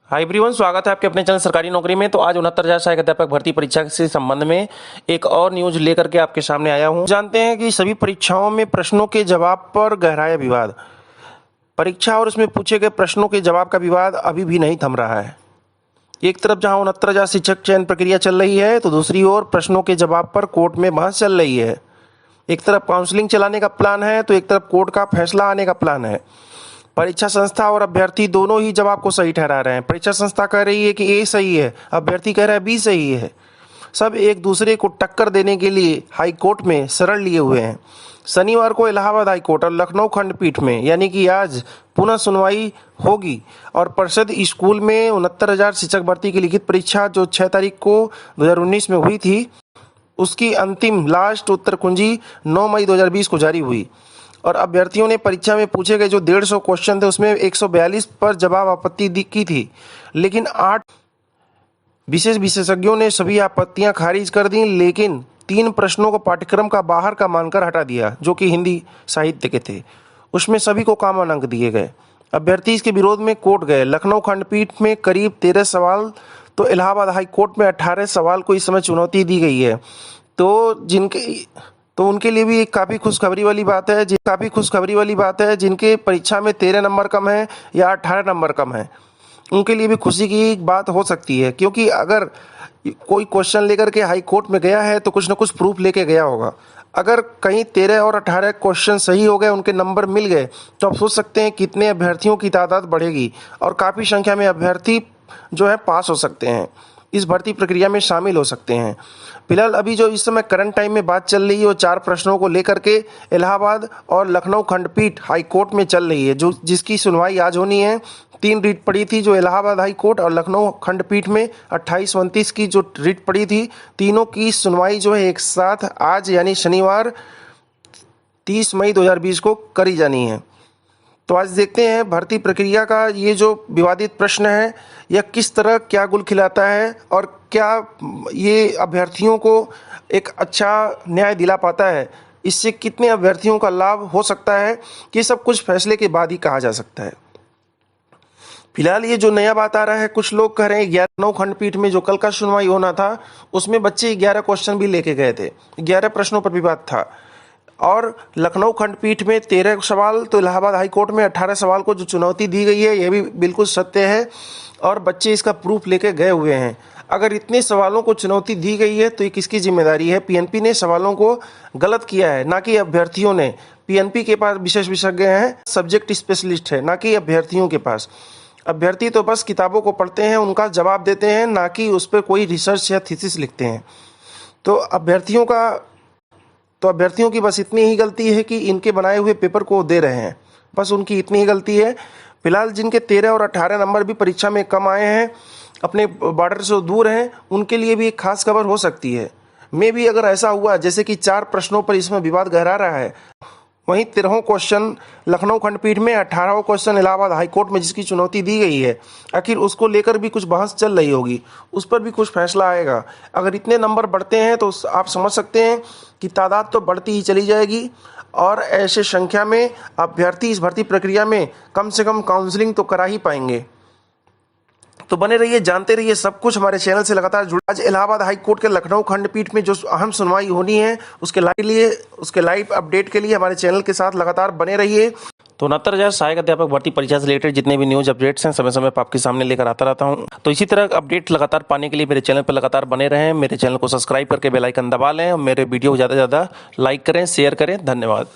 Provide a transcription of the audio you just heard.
Hi everyone, स्वागत है आपके अपने चैनल सरकारी नौकरी में। तो आज 69,000 सहायक अध्यापक भर्ती परीक्षा से संबंध में एक और न्यूज लेकर के आपके सामने आया हूं। जानते हैं कि सभी परीक्षाओं में प्रश्नों के जवाब पर गहराया विवाद। परीक्षा और उसमें पूछे गए प्रश्नों के जवाब का विवाद अभी भी नहीं थम रहा है। एक तरफ जहां 69,000 शिक्षक चयन प्रक्रिया चल रही है, तो दूसरी ओर प्रश्नों के जवाब पर कोर्ट में बहस चल रही है। एक तरफ काउंसलिंग चलाने का प्लान है, तो एक तरफ कोर्ट का फैसला आने का प्लान है। परीक्षा संस्था और अभ्यर्थी दोनों ही जवाब को सही ठहरा रहे हैं। परीक्षा संस्था कह रही है कि ए सही है, अभ्यर्थी कह रहा है बी सही है। सब एक दूसरे को टक्कर देने के लिए हाई कोर्ट में शरण लिए हुए हैं। शनिवार को इलाहाबाद हाई कोर्ट और लखनऊ खंडपीठ में यानी कि आज पुनः सुनवाई होगी और परिषद स्कूल में 69,000 शिक्षक भर्ती की लिखित परीक्षा जो 6 तारीख को 2019 में हुई थी, उसकी अंतिम लास्ट उत्तर कुंजी 9 मई 2020 को जारी हुई। और अभ्यर्थियों ने परीक्षा में पूछे गए जो 150 क्वेश्चन थे उसमें 142 पर जवाब आपत्ति की थी, लेकिन 8 विशेष विशेषज्ञों ने सभी आपत्तियां खारिज कर दी, लेकिन 3 प्रश्नों को पाठ्यक्रम का बाहर का मानकर हटा दिया जो कि हिंदी साहित्य के थे। उसमें सभी को कॉमन अंक दिए गए। अभ्यर्थी इसके विरोध में कोर्ट गए। लखनऊ खंडपीठ में करीब 13 सवाल, तो इलाहाबाद हाई कोर्ट में 18 सवाल को इस समय चुनौती दी गई है। तो उनके लिए भी एक काफ़ी खुशखबरी वाली बात है जिनके परीक्षा में 13 नंबर कम है या 18 नंबर कम है, उनके लिए भी खुशी की बात हो सकती है। क्योंकि अगर कोई क्वेश्चन लेकर के हाई कोर्ट में गया है तो कुछ ना कुछ प्रूफ लेके गया होगा। अगर कहीं 13 और 18 क्वेश्चन सही हो गए, उनके नंबर मिल गए, तो आप सोच सकते हैं कितने अभ्यर्थियों की तादाद बढ़ेगी और काफ़ी संख्या में अभ्यर्थी जो है पास हो सकते हैं, इस भर्ती प्रक्रिया में शामिल हो सकते हैं। फिलहाल अभी जो इस समय करंट टाइम में बात चल रही है वो 4 प्रश्नों को लेकर के इलाहाबाद और लखनऊ खंडपीठ हाई कोर्ट में चल रही है, जिसकी सुनवाई आज होनी है। 3 रिट पड़ी थी जो इलाहाबाद हाई कोर्ट और लखनऊ खंडपीठ में 28-29 की जो रिट पड़ी थी, तीनों की सुनवाई जो है एक साथ आज यानी शनिवार 30 मई 2020 को करी जानी है। तो आज देखते हैं भर्ती प्रक्रिया का ये जो विवादित प्रश्न है यह किस तरह क्या गुल खिलाता है और क्या ये अभ्यर्थियों को एक अच्छा न्याय दिला पाता है, इससे कितने अभ्यर्थियों का लाभ हो सकता है, ये सब कुछ फैसले के बाद ही कहा जा सकता है। फिलहाल ये जो नया बात आ रहा है, कुछ लोग कह रहे हैं 11 खंडपीठ में जो कल का सुनवाई होना था उसमें बच्चे 11 क्वेश्चन भी लेके गए थे, 11 प्रश्नों पर विवाद था। और लखनऊ खंडपीठ में 13 सवाल, तो इलाहाबाद हाई कोर्ट में 18 सवाल को जो चुनौती दी गई है यह भी बिल्कुल सत्य है और बच्चे इसका प्रूफ लेके गए हुए हैं। अगर इतने सवालों को चुनौती दी गई है तो ये किसकी जिम्मेदारी है? पीएनपी ने सवालों को गलत किया है, ना कि अभ्यर्थियों ने। पीएनपी के पास विशेष विशेषज्ञ हैं, सब्जेक्ट स्पेशलिस्ट है, ना कि अभ्यर्थियों के पास। अभ्यर्थी तो बस किताबों को पढ़ते हैं, उनका जवाब देते हैं, ना कि उस पर कोई रिसर्च या थीसिस लिखते हैं। तो अभ्यर्थियों की बस इतनी ही गलती है कि इनके बनाए हुए पेपर को दे रहे हैं, बस उनकी इतनी ही गलती है। फिलहाल जिनके 13 और 18 नंबर भी परीक्षा में कम आए हैं, अपने बॉर्डर से दूर हैं, उनके लिए भी एक खास खबर हो सकती है। मे भी अगर ऐसा हुआ जैसे कि 4 प्रश्नों पर इसमें विवाद गहरा रहा है, वहीं 13 क्वेश्चन लखनऊ खंडपीठ में, 18 क्वेश्चन इलाहाबाद हाईकोर्ट में जिसकी चुनौती दी गई है, आखिर उसको लेकर भी कुछ बहस चल रही होगी, उस पर भी कुछ फैसला आएगा। अगर इतने नंबर बढ़ते हैं तो आप समझ सकते हैं कि तादाद तो बढ़ती ही चली जाएगी और ऐसे संख्या में अभ्यर्थी इस भर्ती प्रक्रिया में कम से कम काउंसलिंग तो करा ही पाएंगे। तो बने रहिए, जानते रहिए सब कुछ हमारे चैनल से लगातार जुड़े। आज इलाहाबाद हाई कोर्ट के लखनऊ खंडपीठ में जो अहम सुनवाई होनी है उसके लाइव अपडेट के लिए हमारे चैनल के साथ लगातार बने रहिए। तो 69,000 सहायक अध्यापक भर्ती परीक्षा से रिलेटेड जितने भी न्यूज अपडेट्स हैं समय समय पर आपके सामने लेकर आता रहता हूं। तो इसी तरह अपडेट लगातार पाने के लिए मेरे चैनल पर लगातार बने रहें। मेरे चैनल को सब्सक्राइब करके बेल आइकन दबा लें और मेरे वीडियो को ज़्यादा से ज़्यादा लाइक करें, शेयर करें। धन्यवाद।